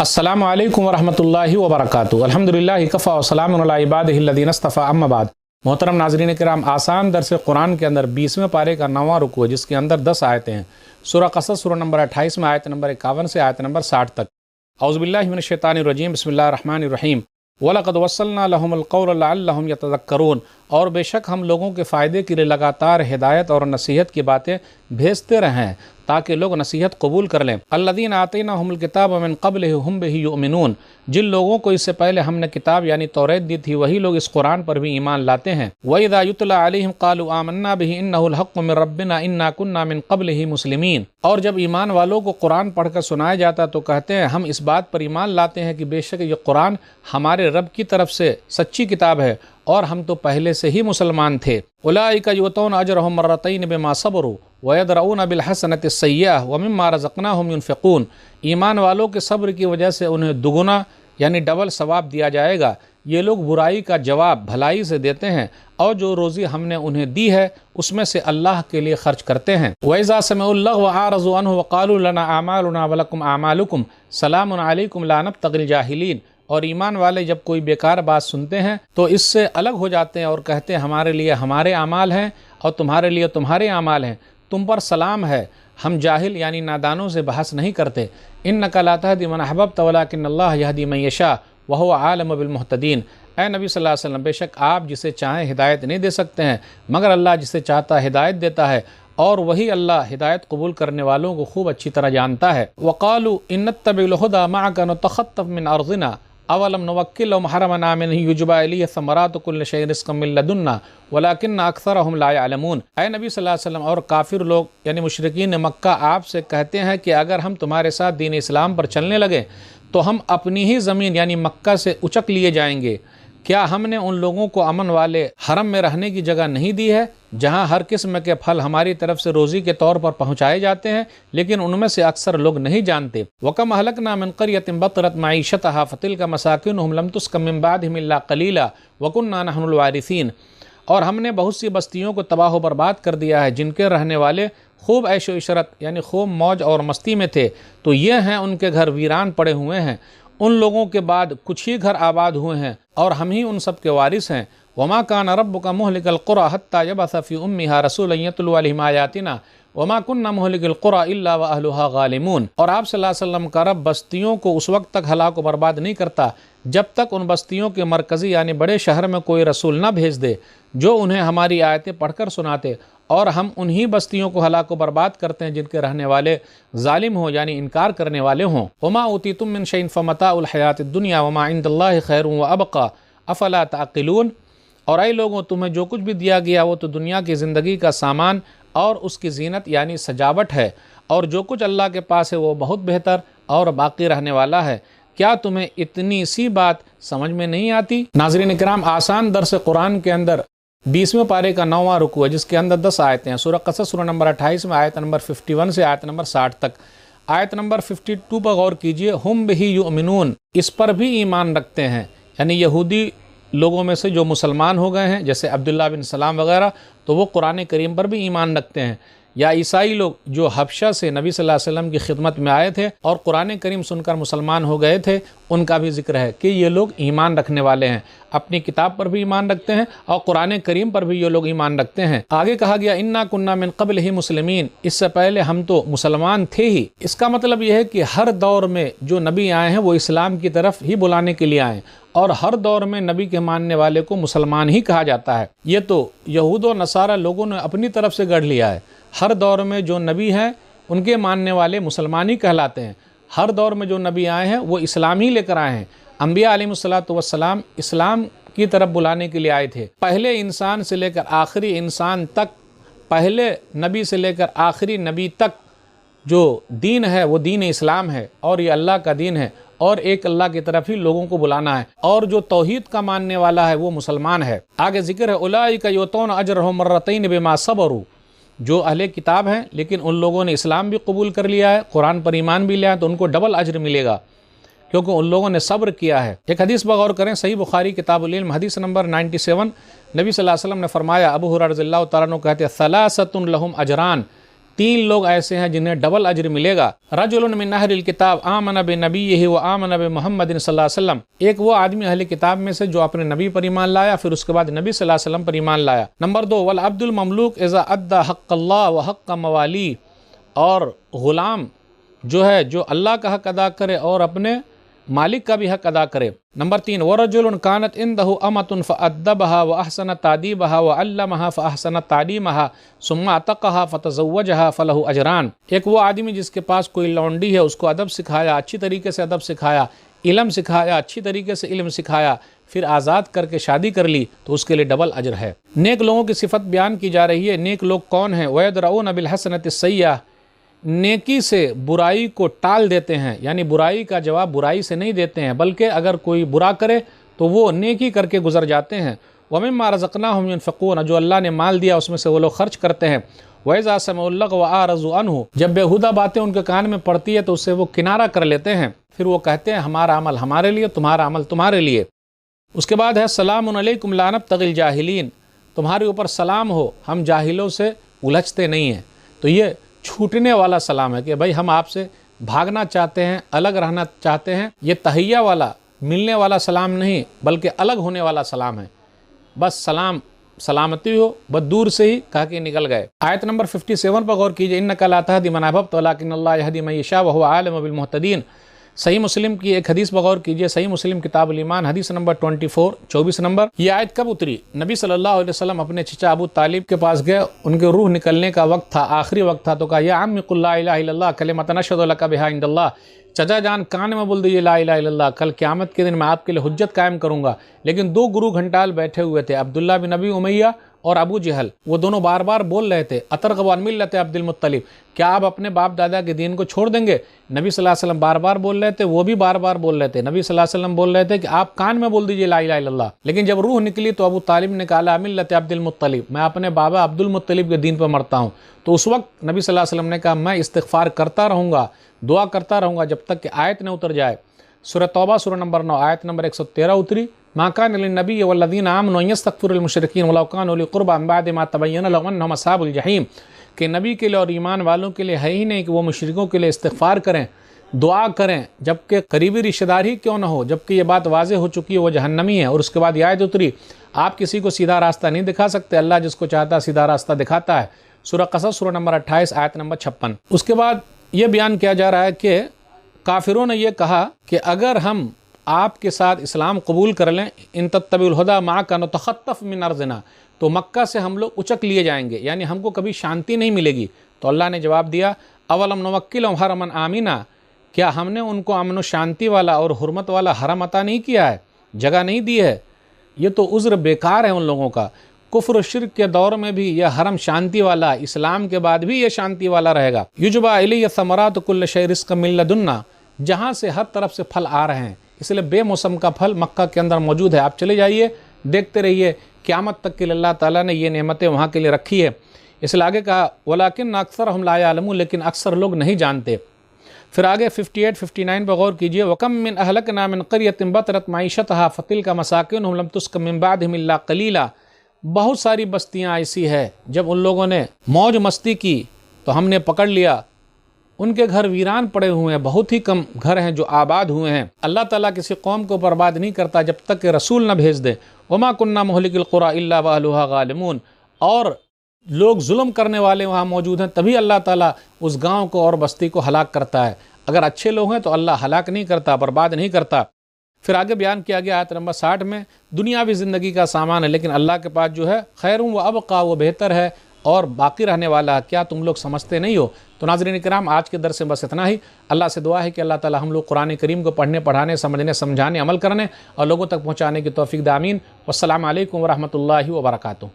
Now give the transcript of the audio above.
अस्सलामु अलैकुम वरहमतुल्लाहि वबरकातुहू। अल्हम्दुलिल्लाहि कफ़ा व सलामुन अला इबादिहिल्लज़ीना इस्तफ़ा, अम्मा बाद। मोहतरम नाज़रीन किराम, आसान दर्स कुरान के अंदर 20वें पारे का 9वां रुकू है, जिसके अंदर 10 आयतें हैं। सूरह क़सस सूरह नंबर 28 में आयत नंबर 51 से आयत नंबर 60 तक। औज़ुबिल्लाहि मिनश शैतानिर रजीम, बिस्मिल्लाहिर रहमानिर रहीम। वलक़द वस्सलना लहुमुल क़ौल लअल्लहुम यतज़क्करून। और बेशक हम लोगों के फ़ायदे के लिए लगातार हिदायत और नसीहत की बातें भेजते रहे हैं ताकि लोग नसीहत कबूल कर लें। अल्लज़ीना आतैनाहुमुल किताब मिन क़ब्लिहि हुम बिही युमिनून। जिन लोगों को इससे पहले हमने किताब यानी तौरात दी थी, वही लोग इस कुरान पर भी ईमान लाते हैं। वइज़ा युतला अलैहिम क़ालू आमन्ना बिही इन्नहुल हक़्क़ु मिन रब्बिना इन्ना कुन्ना मिन क़ब्लिही मुस्लिमीन। और जब ईमान वालों को कुरान पढ़कर सुनाया जाता तो कहते हैं, हम इस बात पर ईमान लाते हैं कि बेशक ये कुरान हमारे रब की तरफ से सच्ची किताब है और हम तो पहले से ही मुसलमान थे। उलाइका युतौना अजरहुम मर्रतैन बिमा सबरू व यदरऊना बिल हसनति सय्यअह व मिम्मा रज़क़नाहुम युनफ़िक़ून। ईमान वालों के सब्र की वजह से उन्हें दुगुना यानी डबल सवाब दिया जाएगा। ये लोग बुराई का जवाब भलाई से देते हैं और जो रोज़ी हमने उन्हें दी है उसमें से अल्लाह के लिए खर्च करते हैं। वइज़ा समिउल लग़्व आरज़ू अन्हु व क़ालू लना आमालुना व लकुम आमालुकुम सलामुन अलैकुम ला नब्तग़िल जाहिलीन। और ईमान वाले जब कोई बेकार बात सुनते हैं तो इससे अलग हो जाते हैं और कहते हैं, हमारे लिए हमारे आमाल हैं और तुम्हारे लिए तुम्हारे आमाल हैं, तुम पर सलाम है, हम जाहिल यानी नादानों से बहस नहीं करते। इन्नका ला तहदी मन अहबब्त वलाकिन्नल्लाह यहदी मन यशा व हुवा आलिम बिल मुहतदीन। ऐ नबी सल्लल्लाहु अलैहि वसल्लम, बेशक आप जिसे चाहें हिदायत नहीं दे सकते हैं, मगर अल्लाह जिसे चाहता है हिदायत देता है और वही अल्लाह हिदायत कबूल करने वालों को खूब अच्छी तरह जानता है। वक़ालू इन्नत्तबिल हुदा मअका नुतख़त्तफ़ मिन अर्ज़िना अवलम नुवक्किल लहुम हरमन आमिन युजबा इलैहि समरातु कुल्लि शैइन रिज़्क़न मिन लदुन्ना वलाकिन्न अक्सरहुम ला यअलमून। ऐ नबी सल्लल्लाहु अलैहि वसल्लम, और काफिर लोग यानी मुशरिकीन मक्का आपसे कहते हैं कि अगर हम तुम्हारे साथ दीन इस्लाम पर चलने लगे तो हम अपनी ही ज़मीन यानी मक्का से उचक लिए जाएंगे। क्या हमने उन लोगों को अमन वाले हरम में रहने की जगह नहीं दी है जहाँ हर किस्म के फल हमारी तरफ से रोज़ी के तौर पर पहुँचाए जाते हैं, लेकिन उनमें से अक्सर लोग नहीं जानते। वकम अहलकना मिन क़र्यतिन बतरत मईशतहा फतिल्का मसाकिनुहुम लम तुस्कन मिन बादिहिम इल्ला क़लीला व कुन्ना नहनुल वारिसीन। और हमने बहुत सी बस्तियों को तबाह व बर्बाद कर दिया है जिनके रहने वाले खूब ऐशो इशरत यानी खूब मौज और मस्ती में थे, तो ये हैं उनके घर वीरान पड़े हुए हैं। उन लोगों के बाद कुछ ही घर आबाद हुए हैं और हम ही उन सब के वारिस हैं। वमा कान रब्बुका मुहलिकल क़ुरा हत्ता यबअस फ़ी उम्मिहा रसूलन यतलू अलैहिम आयातिना वमा कुन्ना मुहलिकिल क़ुरा इल्ला व अहलुहा ग़ालिमून। और आप सल्लल्लाहु अलैहि वसल्लम का रब बस्तियों को उस वक्त तक हलाक व बर्बाद नहीं करता जब तक उन बस्तियों के मरकज़ी यानी बड़े शहर में कोई रसूल न भेज दे जो उन्हें हमारी आयतें पढ़कर सुनाते, और हम उन्हीं बस्तियों को हलाक व बर्बाद करते हैं जिनके रहने वाले जालिम हों यानी इनकार करने वाले हों। वमा ऊतीतुम मिन शैइन फमताउल हयातिद दुनिया वमा इंदल्लाहि खैरुन व अबक़ा अफ़ला ताक़िलून। और ऐ लोगों, तुम्हें जो कुछ भी दिया गया वो तो दुनिया की ज़िंदगी का सामान और उसकी ज़ीनत यानी सजावट है, और जो कुछ अल्लाह के पास है वो बहुत बेहतर और बाकी रहने वाला है। क्या तुम्हें इतनी सी बात समझ में नहीं आती? नाज़रीन किराम, आसान दर्स कुरान के अंदर 20वें पारे का 9वां रुकू है, जिसके अंदर 10 आयतें हैं। सूरह क़सस सूरह नंबर 28 में आयत नंबर 51 से आयत नंबर 60 तक। आयत नंबर 52 पर गौर कीजिए, हुम बिही युमिनून, इस पर भी ईमान रखते हैं, यानी यहूदी लोगों में से जो मुसलमान हो गए हैं जैसे अब्दुल्ला बिन सलाम वगैरह, तो वो कुरान करीम पर भी ईमान रखते हैं। या ईसाई लोग जो हबशा से नबी सल्लल्लाहु अलैहि वसल्लम की खिदमत में आए थे और कुरान करीम सुनकर मुसलमान हो गए थे, उनका भी जिक्र है कि ये लोग ईमान रखने वाले हैं, अपनी किताब पर भी ईमान रखते हैं और कुरान करीम पर भी ये लोग ईमान रखते हैं। आगे कहा गया, इन्ना कुन्ना मिन क़ब्लिही मुस्लिमीन, इससे पहले हम तो मुसलमान थे ही। इसका मतलब यह है कि हर दौर में जो नबी आए हैं वो इस्लाम की तरफ ही बुलाने के लिए आए, और हर दौर में नबी के मानने वाले को मुसलमान ही कहा जाता है। ये तो यहूद और नसारा लोगों ने अपनी तरफ से गढ़ लिया है। हर दौर में जो नबी हैं उनके मानने वाले मुसलमान ही कहलाते हैं। हर दौर में जो नबी आए हैं वो इस्लाम ही लेकर आए हैं। अंबिया अलैहिमुस्सलातु वस्सलाम इस्लाम की तरफ बुलाने के लिए आए थे। पहले इंसान से लेकर आखिरी इंसान तक, पहले नबी से लेकर आखिरी नबी तक जो दीन है वो दीन इस्लाम है और ये अल्लाह का दीन है और एक अल्लाह की तरफ ही लोगों को बुलाना है, और जो तौहीद का मानने वाला है वो मुसलमान है। आगे जिक्र है, उलाइका युतौना अजरहुम मर्रतैन बिमा सबरू, जो अहले किताब हैं लेकिन उन लोगों ने इस्लाम भी कबूल कर लिया है, कुरान पर ईमान भी लिया है, तो उनको डबल अजर मिलेगा क्योंकि उन लोगों ने सब्र किया है। एक हदीस पर गौर करें, सही बुखारी किताबुल इल्म हदीस नंबर 97, नबी सल्लल्लाहु अलैहि वसल्लम ने फरमाया, अबू हुरैरा रज़ियल्लाहु तआला अन्हु कहते हैं, सलासतुन लहुम अजरान, 3 لوگ ایسے ہیں جنہیں ڈبل اجر ملے گا۔ رجل من اہل الکتاب آمن بنبیہ و آمن بمحمد صلی اللہ علیہ وسلم، ایک وہ آدمی اہل کتاب میں سے جو اپنے نبی پر ایمان لایا پھر اس کے بعد نبی صلی اللہ علیہ وسلم پر ایمان لایا۔ نمبر 2 والعبد المملوک اذا ادى حق اللہ و حق موالی، اور غلام جو ہے جو اللہ کا حق ادا کرے اور اپنے مالک کا بھی حق ادا کرے۔ نمبر 3 ورجل كانت عنده امة فأدبها وأحسن تأديبها وعلمها فأحسن تعليمها ثم اعتقها فتزوجها فله اجران، ایک وہ آدمی جس کے پاس کوئی لونڈی ہے، اس کو ادب سکھایا، اچھی طریقے سے ادب سکھایا، علم سکھایا، اچھی طریقے سے علم سکھایا، پھر آزاد کر کے شادی کر لی تو اس کے لیے ڈبل اجر ہے۔ نیک لوگوں کی صفت بیان کی جا رہی ہے۔ نیک لوگ کون ہیں؟ وَيَدْرَؤُونَ بِالْحَسَنَةِ السَّيِّئَةِ، نیکی سے برائی کو ٹال دیتے ہیں، یعنی برائی کا جواب برائی سے نہیں دیتے ہیں، بلکہ اگر کوئی برا کرے تو وہ نیکی کر کے گزر جاتے ہیں۔ وَمِمَّا رَزَقْنَاهُمْ يُنْفِقُونَ، جو اللہ نے مال دیا اس میں سے وہ لوگ خرچ کرتے ہیں۔ وَإِذَا سَمِعُوا اللَّغْوَ أَعْرَضُوا عَنْهُ، جب بیہودہ باتیں ان کے کان میں پڑتی ہے تو اسے وہ کنارہ کر لیتے ہیں، پھر وہ کہتے ہیں ہمارا عمل ہمارے لیے، تمہارا عمل تمہارے لیے۔ اس کے بعد ہے سلام علیکم لا نبتغی الجاہلین، تمہارے اوپر سلام ہو، ہم جاہلوں سے الجھتے نہیں ہیں۔ تو یہ چھوٹنے والا سلام ہے کہ بھائی ہم آپ سے بھاگنا چاہتے ہیں، الگ رہنا چاہتے ہیں۔ یہ تحیہ والا ملنے والا سلام نہیں بلکہ الگ ہونے والا سلام ہے۔ بس سلام سلامتی ہو، بس دور سے ہی کہا کہ نکل گئے۔ آیت نمبر 57 پر غور کیجئے، انک لا تہدی من احببت ولکن اللہ یہدی من یشاء وہو عالم بالمہتدین۔ صحیح مسلم کی ایک حدیث پر غور کیجئے، صحیح مسلم کتاب الایمان حدیث نمبر 24 نمبر۔ یہ آیت کب اتری؟ نبی صلی اللہ علیہ وسلم اپنے چچا ابو طالب کے پاس گئے، ان کے روح نکلنے کا وقت تھا، آخری وقت تھا، تو کہا یا عم قل لا الہ الا اللہ کلمۃ نشہد لک بہا عند اللہ، چچا جان کان میں بول دیجیے لا الہ الا اللہ، کل قیامت کے دن میں آپ کے لیے حجت قائم کروں گا۔ لیکن 2 گرو گھنٹال بیٹھے ہوئے تھے، عبداللہ بن ابی امیہ اور ابو جہل، وہ دونوں بار بار بول رہے تھے اترغب عن ملت عبد المطلب، کیا آپ اپنے باپ دادا کے دین کو چھوڑ دیں گے؟ نبی صلی اللہ علیہ وسلم بار بار بول رہے تھے، وہ بھی بار بار بول رہے تھے۔ نبی صلی اللہ علیہ وسلم بول رہے تھے کہ آپ کان میں بول دیجئے لا الہ الا اللہ، لیکن جب روح نکلی تو ابو طالب نے کہا لا ملت عبد المطلب، میں اپنے بابا عبد المطلب کے دین پر مرتا ہوں۔ تو اس وقت نبی صلی اللہ علیہ وسلم نے کہا میں استغفار کرتا رہوں گا، دعا کرتا رہوں گا جب تک کہ آیت نہ اتر جائے۔ سورہ توبہ سورہ نمبر 9 آیت نمبر 113 اتری، ما کان للنبی والذین آمنوا ان یستغفروا للمشرکین ولو کانوا اولی قربی من بعد ما تبین لهم انهم اصحاب الجحیم، کہ نبی کے لیے اور ایمان والوں کے لیے ہے ہی نہیں کہ وہ مشرکوں کے لیے استغفار کریں، دعا کریں، جبکہ قریبی رشتہ دار ہی کیوں نہ ہو، جبکہ یہ بات واضح ہو چکی ہے وہ جہنمی ہے۔ اور اس کے بعد یہ آیت اتری، آپ کسی کو سیدھا راستہ نہیں دکھا سکتے، اللہ جس کو چاہتا ہے سیدھا راستہ دکھاتا ہے۔ سورہ قصص سورہ نمبر 28 آیت نمبر 56۔ اس کے بعد یہ بیان کیا جا رہا ہے کہ کافروں نے یہ کہا کہ اگر ہم آپ کے ساتھ اسلام قبول کر لیں، ان تتبعوا الہدی معک نتخطف من ارضنا، تو مکہ سے ہم لوگ اچک لیے جائیں گے، یعنی ہم کو کبھی شانتی نہیں ملے گی۔ تو اللہ نے جواب دیا اولم نمکن لہم حرما آمنا، کیا ہم نے ان کو امن و شانتی والا اور حرمت والا حرم عطا نہیں کیا ہے، جگہ نہیں دی ہے؟ یہ تو عذر بیکار ہے ان لوگوں کا۔ کفر و شرک کے دور میں بھی یہ حرم شانتی والا، اسلام کے بعد بھی یہ شانتی والا رہے گا۔ یجبا الی ثمرات کل شیء رزقا من لدنا، جہاں سے ہر طرف سے پھل آ رہے ہیں، اس لیے بے موسم کا پھل مکہ کے اندر موجود ہے، آپ چلے جائیے دیکھتے رہیے، قیامت تک کے لیے اللہ تعالیٰ نے یہ نعمتیں وہاں کے لیے رکھی ہے۔ اس لیے آگے کہا وَلَكِنَّ أَكْثَرَهُمْ لَا يَعْلَمُونَ، لیکن اکثر لوگ نہیں جانتے۔ پھر آگے 58-59 پہ غور کیجئے، وَكَمْ مِنْ أَهْلَكْنَا مِنْ قَرْيَةٍ بَطَرَتْ مَعِيشَتَهَا فَتِلْكَ مَسَاكِنُهُمْ لَمْ تُسْكَنْ مِنْ بَعْدِهِمْ إِلَّا قَلِيلًا، بہت ساری بستیاں ایسی ہے جب ان لوگوں نے موج مستی کی تو ہم نے پکڑ لیا، ان کے گھر ویران پڑے ہوئے ہیں، بہت ہی کم گھر ہیں جو آباد ہوئے ہیں۔ اللہ تعالیٰ کسی قوم کو برباد نہیں کرتا جب تک کہ رسول نہ بھیج دے۔ وَمَا كُنَّا مُهْلِكِ الْقُرَىٰ إِلَّا وَأَهْلُهَا غَالِبُونَ، اور لوگ ظلم کرنے والے وہاں موجود ہیں تبھی اللہ تعالیٰ اس گاؤں کو اور بستی کو ہلاک کرتا ہے۔ اگر اچھے لوگ ہیں تو اللہ ہلاک نہیں کرتا، برباد نہیں کرتا۔ پھر آگے بیان کیا گیا آیت نمبر 60 میں، دنیاوی زندگی کا سامان ہے لیکن اللہ کے پاس جو ہے خیر و ابقا، وہ بہتر ہے اور باقی رہنے والا ہے، کیا تم لوگ سمجھتے نہیں ہو؟ تو ناظرین کرام، آج کے درس میں بس اتنا ہی۔ اللہ سے دعا ہے کہ اللہ تعالی ہم لوگ قرآن کریم کو پڑھنے، پڑھانے، سمجھنے، سمجھانے، عمل کرنے اور لوگوں تک پہنچانے کی توفیق دے، آمین۔ والسلام علیکم ورحمۃ اللہ وبرکاتہ۔